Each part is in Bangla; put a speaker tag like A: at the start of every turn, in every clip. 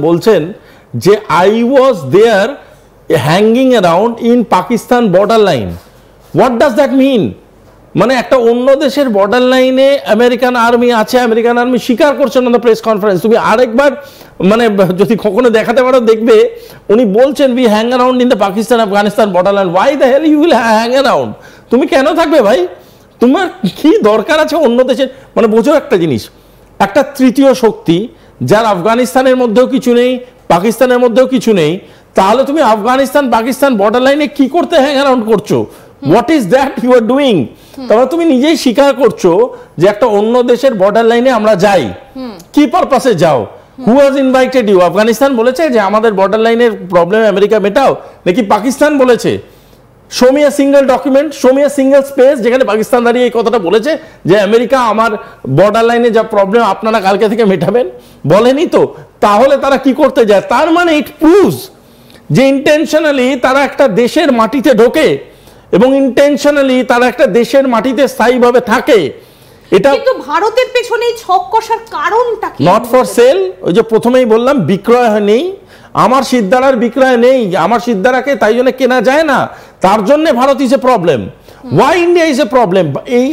A: বলছেন যে I was there hanging around in Pakistan border line. What does that mean? মানে একটা অন্য দেশের বর্ডার লাইনে আমেরিকান আর্মি আছে, আমেরিকান আর্মি স্বীকার করছেন অন দ্য প্রেস কনফারেন্স। তুমি আরেকবার মানে যদি কখনো দেখাতে পারো দেখবে উনি বলছেন we hang around in the Pakistan Afghanistan border line. Why the hell you will hang around? তুমি কেন থাকবে ভাই? তোমার কি দরকার আছে অন্য দেশের? মানে বোঝো একটা জিনিস, একটা তৃতীয় শক্তি যার আফগানিস্তানের মধ্যেও কিছু নেই, পাকিস্তানের মধ্যেও কিছু নেই, তাহলে তুমি আফগানিস্তান পাকিস্তান বর্ডার লাইনে কি করতে হ্যাং অ্যারাউন্ড করছো? What is that you are doing? তাহলে তুমি নিজেই স্বীকার করছো যে একটা অন্য দেশের বর্ডার লাইনে আমরা যাই, কি পারপাসে যাও? Who has invited you? Afghanistan বলেছে যে আমাদের বর্ডার লাইনের প্রবলেম আমেরিকা মেটাও, নাকি পাকিস্তান বলেছে? Show me a single document, show me a single space যেখানে পাকিস্তান দাঁড়িয়ে এই কথাটা বলেছে যে আমেরিকা আমার বর্ডার লাইনে যা প্রবলেম আপনারা কালকে থেকে মেটাবেন। বলেনি তো। তাহলে তারা কি করতে যায়? তার মানে ইট প্রুভস যে ইন্টেনশনালি তারা একটা দেশের মাটিতে ঢোকে এবং ইন্টেনশনালি তারা একটা দেশের মাটিতে স্থায়ীভাবে থাকে। এটা
B: কিন্তু ভারতের পেছনে ছক কষার কারণটা কি?
A: Not for sale. ওই যে প্রথমেই বললাম বিক্রয় নেই, আমার সিদ্ধারার বিক্রয় নেই, আমার সিদ্ধারাকে তাই জন্য কেনা যায় না, তার জন্য Bharat is a problem. Why India is a problem?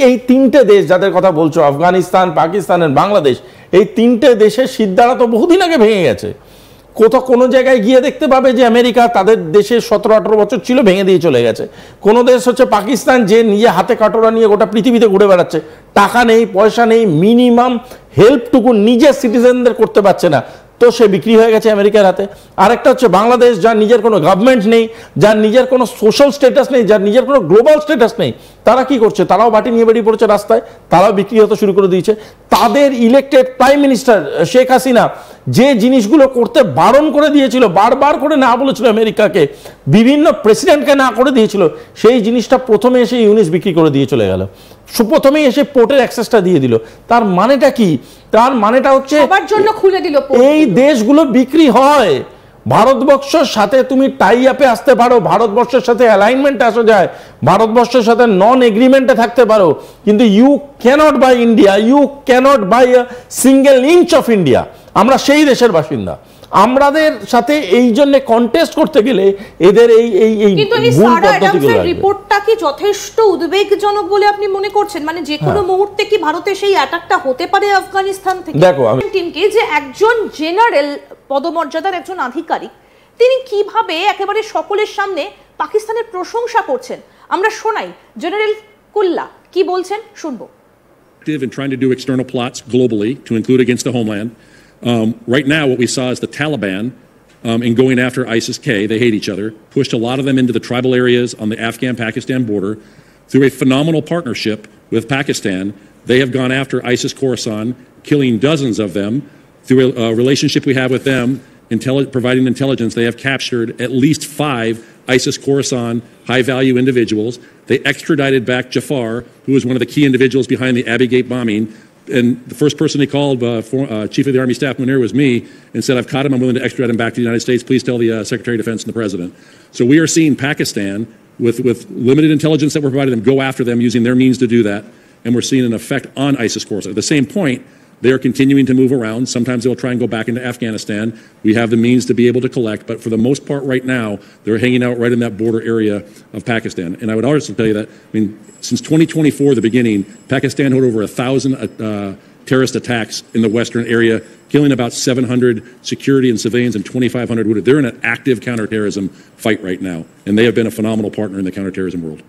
A: এই তিনটে দেশ যাদের কথা বলছো, আফগানিস্তান, পাকিস্তান আর বাংলাদেশ, এই তিনটে দেশের সিদ্ধারা তো বহুদিন আগে ভেঙে গেছে। কোথাও কোনো জায়গায় গিয়ে দেখতে পাবে যে আমেরিকা তাদের দেশে 17-18 বছর ছিল, ভেঙে দিয়ে চলে গেছে। কোনো দেশ হচ্ছে পাকিস্তান যে নিজে হাতে কাটোরা নিয়ে গোটা পৃথিবীতে ঘুরে বেড়াচ্ছে, টাকা নেই, পয়সা নেই, মিনিমাম হেল্পটুকু নিজের সিটিজেনদের করতে পারছে না, তো সে বিক্রি হয়ে গেছে আমেরিকার হাতে। আরেকটা হচ্ছে বাংলাদেশ, যার নিজের কোনো গভর্নমেন্ট নেই, যার নিজের কোনো সোশ্যাল স্ট্যাটাস নেই, যার নিজের কোনো গ্লোবাল স্ট্যাটাস নেই। তারা কি করছে? তারাও বাটি নিয়ে বেরিয়ে পড়েছে রাস্তায়, তারাও বিক্রি হতে শুরু করে দিয়েছে। তাদের elected prime minister Sheikh Hasina যে জিনিসগুলো করতে বারণ করে দিয়েছিল, বারবার করে না বলেছিল আমেরিকাকে, বিভিন্ন প্রেসিডেন্টকে না করে দিয়েছিল, সেই জিনিসটা প্রথমে এসে ইউনিস বিক্রি করে দিয়ে চলে গেল। প্রথমেই এসে পোর্টের অ্যাক্সেসটা দিয়ে দিল। তার মানেটা কি? তার মানেটা হচ্ছে
B: সবার জন্য খুলে দিল।
A: এই দেশগুলো বিক্রি হয়, ভারতবর্ষের সাথে তুমি টাই আপে আসতে পারো, ভারতবর্ষের সাথে অ্যালাইনমেন্টে আসা যায়, ভারতবর্ষের সাথে নন এগ্রিমেন্টে থাকতে পারো, কিন্তু you cannot buy India, you cannot buy a single inch of India. আমরা সেই দেশের বাসিন্দা, আমাদের সাথে এই জন্য কন্টেস্ট করতে গেলে এদের এই
B: কিন্তু এই সারা অ্যাডামসের রিপোর্টটা কি যথেষ্ট উদ্বেগজনক বলে আপনি মনে করছেন? মানে যে কোনো মুহূর্তে কি ভারতে সেই অ্যাটাকটা হতে পারে আফগানিস্তান থেকে?
A: দেখো
B: টিমকে যে একজন জেনারেল পদমর্যাদার একজন আধিকারিক, তিনি কিভাবে একেবারে সকলের সামনে পাকিস্তানের প্রশংসা করছেন, আমরা শোনাই জেনারেল কুল্লা কি বলছেন, শুনবো।
C: And trying to do external plots globally to include against the homeland. Right now, what we saw is the Taliban, in going after ISIS-K, they hate each other, pushed a lot of them into the tribal areas on the Afghan-Pakistan border. Through a phenomenal partnership with Pakistan, they have gone after ISIS-Khorasan, killing dozens of them. Through a relationship we have with them, providing intelligence, they have captured at least 5 ISIS-Khorasan high-value individuals. They extradited back Jafar, who was one of the key individuals behind the Abbey Gate bombing. And the first person he called, Chief of the Army Staff Munir, was me, and said, I've caught him, I'm willing to extradite him back to the United States. Please tell the Secretary of Defense and the President. So we are seeing Pakistan, with limited intelligence that we're providing them, go after them using their means to do that. And we're seeing an effect on ISIS-Khorasan. At the same point, they are continuing to move around. Sometimes they'll try and go back into Afghanistan. We have the means to be able to collect, but for the most part right now, they're hanging out right in that border area of Pakistan. And I would also tell you that, I mean, since 2024, the beginning, Pakistan had over 1,000 terrorist attacks in the western area, killing about 700 security and civilians and 2,500 wounded. They're in an active counterterrorism fight right now, and they have been a phenomenal partner in the counterterrorism world.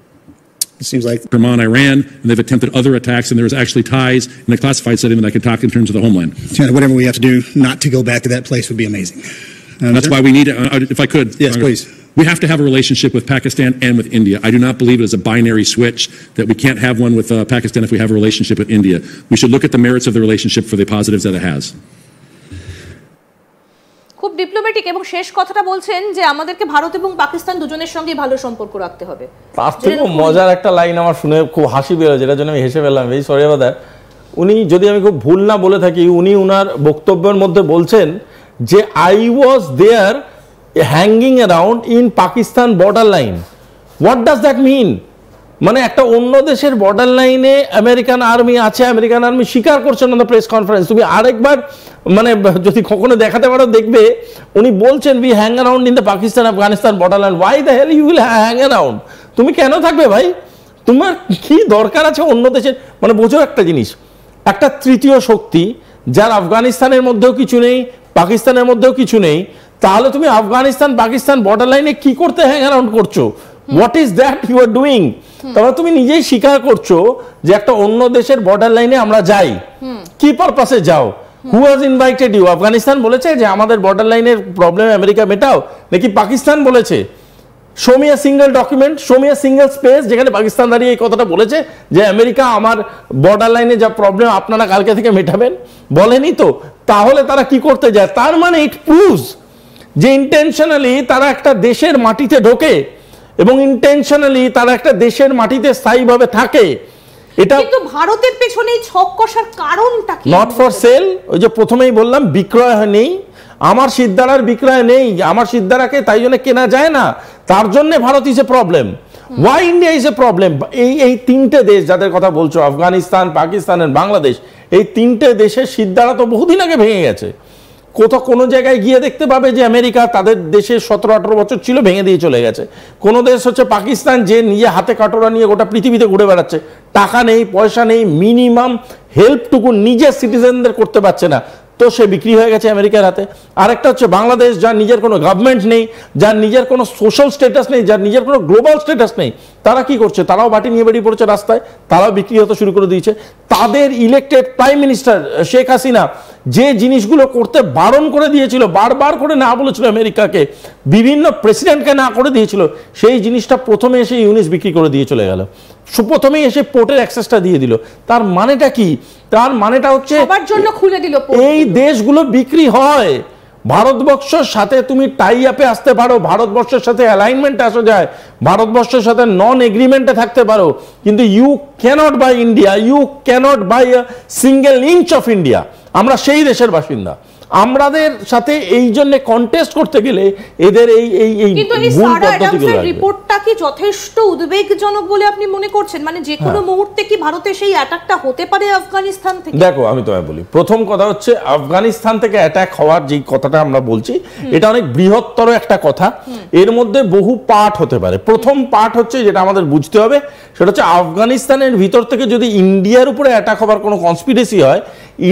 D: It seems like
C: Oman, Iran, and they've attempted other attacks, and there's actually ties in a classified setting that I could talk in terms of the homeland.
D: whatever we have to do not to go back to that place would be amazing.
C: That's why we need to, if I could.
D: Yes, please.
C: We have to have a relationship with Pakistan and with India. I do not believe it is a binary switch, that we can't have one with Pakistan if we have a relationship with India. We should look at the merits of the relationship for the positives that it has.
B: খুব ডিপ্লোম্যাটিক, এবং শেষ কথাটা বলছেন যে আমাদেরকে ভারত এবং পাকিস্তান দুজনের সঙ্গে ভালো সম্পর্ক রাখতে হবে।
A: তার থেকে মজার একটা লাইন আমার শুনে খুব হাসি বেরো, যেটার জন্য আমি হেসে ফেললাম, এই সরি about that। উনি, যদি আমি খুব ভুল না বলে থাকি, উনি উনার বক্তব্যের মধ্যে বলছেন যে I was there hanging around in Pakistan border line. What does that mean? মানে একটা অন্য দেশের বর্ডার লাইনে আমেরিকান আর্মি আছে, আমেরিকান আর্মি স্বীকার করছেন না প্রেস কনফারেন্স। তুমি আরেকবার মানে যদি কখনো দেখাতে পারো দেখবে উনি বলছেন we hang around in the Pakistan Afghanistan border line. Why the hell you will hang around? তুমি কেন থাকবে ভাই? তোমার কি দরকার আছে অন্য দেশের? মানে বোঝো একটা জিনিস, একটা তৃতীয় শক্তি যার আফগানিস্তানের মধ্যেও কিছু নেই, পাকিস্তানের মধ্যেও কিছু নেই, তাহলে তুমি আফগানিস্তান পাকিস্তান বর্ডার লাইনে কি করতে হ্যাং অ্যারাউন্ড করছো? What is that you are doing? তাহলে তুমি নিজেই স্বীকার করছো যে একটা অন্য দেশের বর্ডার লাইনে আমরা যাই, কি পারপাসে যাও? Who has invited you? Afghanistan বলেছে যে আমাদের বর্ডার লাইনের প্রবলেম আমেরিকা মেটাও, নাকি পাকিস্তান বলেছে? Show me a single document, show me a single space যেখানে পাকিস্তান দাঁড়িয়ে এই কথাটা বলেছে যে আমেরিকা আমার বর্ডার লাইনে যা প্রবলেম আপনারা কালকে থেকে মেটাবেন। বলেনি তো। তাহলে তারা কি করতে যায়? তার মানে ইট প্রুভস যে ইন্টেনশনালি তারা একটা দেশের মাটিতে ঢোকে এবং ইন্টেনশনালি তারা একটা দেশের মাটিতে স্থায়ীভাবে থাকে। এটা
B: কিন্তু ভারতের পেছনে ছক কষার কারণটা কি?
A: Not for sale. ওই যে প্রথমেই বললাম বিক্রয় নেই, আমার সিদ্ধারার বিক্রয় নেই, আমার সিদ্ধারাকে তাই জন্য কেনা যায় না, তার জন্য Bharat is a problem. Why India is a problem? এই তিনটে দেশ যাদের কথা বলছো, আফগানিস্তান, পাকিস্তান আর বাংলাদেশ, এই তিনটে দেশের সিদ্ধারা তো বহুদিন আগে ভেঙে গেছে। কোথাও কোনো জায়গায় গিয়ে দেখতে পাবে যে আমেরিকা তাদের দেশে 17-18 বছর ছিল, ভেঙে দিয়ে চলে গেছে। কোনো দেশ হচ্ছে পাকিস্তান যে নিজে হাতে কাটোরা নিয়ে গোটা পৃথিবীতে ঘুরে বেড়াচ্ছে, টাকা নেই, পয়সা নেই, মিনিমাম হেল্পটুকু নিজের সিটিজেনদের করতে পারছে না, তো সে বিক্রি হয়ে গেছে আমেরিকার হাতে। আরেকটা হচ্ছে বাংলাদেশ, যার নিজের কোনো গভর্নমেন্ট নেই, যার নিজের কোনো সোশ্যাল স্ট্যাটাস নেই, যার নিজের কোনো গ্লোবাল স্ট্যাটাস নেই। তারা কি করছে? তারাও বাটি নিয়ে বেরিয়ে পড়েছে রাস্তায়, তারাও বিক্রি হতে শুরু করে দিয়েছে। তাদের elected prime minister Sheikh Hasina যে জিনিসগুলো করতে বারণ করে দিয়েছিল, বারবার করে না বলেছিল আমেরিকাকে, বিভিন্ন প্রেসিডেন্টকে না করে দিয়েছিল, সেই জিনিসটা প্রথমে এসে ইউনিস বিক্রি করে দিয়ে চলে গেল। প্রথমেই এসে পোর্টের অ্যাক্সেসটা দিয়ে দিল। তার মানেটা কি? তার মানেটা হচ্ছে
B: সবার জন্য খুলে দিল।
A: এই দেশগুলো বিক্রি হয়। ভারতবর্ষের সাথে তুমি টাই আপে আসতে পারো, ভারতবর্ষের সাথে অ্যালাইনমেন্টে আসা যায়, ভারতবর্ষের সাথে নন এগ্রিমেন্টে থাকতে পারো, কিন্তু you cannot buy India, you cannot buy a single inch of India. আমরা সেই দেশের বাসিন্দা, আমাদের সাথে এই জন্য কন্টেস্ট করতে গেলে এদের এই এই এই
B: কিন্তু এই সারা অ্যাডামসের রিপোর্টটা কি যথেষ্ট উদ্বেগজনক বলে আপনি মনে করছেন? মানে যে কোনো মুহূর্তে কি ভারতে সেই অ্যাটাকটা হতে পারে আফগানিস্তান থেকে?
A: দেখো আমি তোমায় বলি, প্রথম কথা হচ্ছে আফগানিস্তান থেকে অ্যাটাক হওয়ার যে কথাটা আমরা বলছি, এটা অনেক বৃহত্তর একটা কথা, এর মধ্যে বহু পার্ট হতে পারে। প্রথম পার্ট হচ্ছে যেটা আমাদের বুঝতে হবে, সেটা হচ্ছে আফগানিস্তানের ভিতর থেকে যদি ইন্ডিয়ার উপরে অ্যাটাক হওয়ার কোনো কনস্পিরেসি হয়,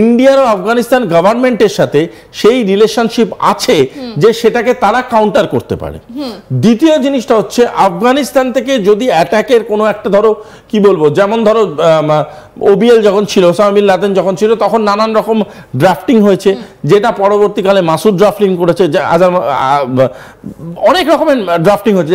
A: ইন্ডিয়ার ও আফগানিস্তান গভর্নমেন্টের সাথে সেই রিলেশনশিপ আছে যে সেটাকে তারা কাউন্টার করতে পারে। দ্বিতীয় জিনিসটা হচ্ছে আফগানিস্তান থেকে যদি অ্যাটাকের কোনো একটা, ধরো কি বলবো, যেমন ধরো ওবিএল যখন ছিল, ওসামা বিন লাদেন যখন ছিল, তখন নানান রকম ড্রাফটিং হয়েছে, যেটা পরবর্তীকালে মাসুদ ড্রাফটিং করেছে, অনেক রকমের ড্রাফটিং হয়েছে।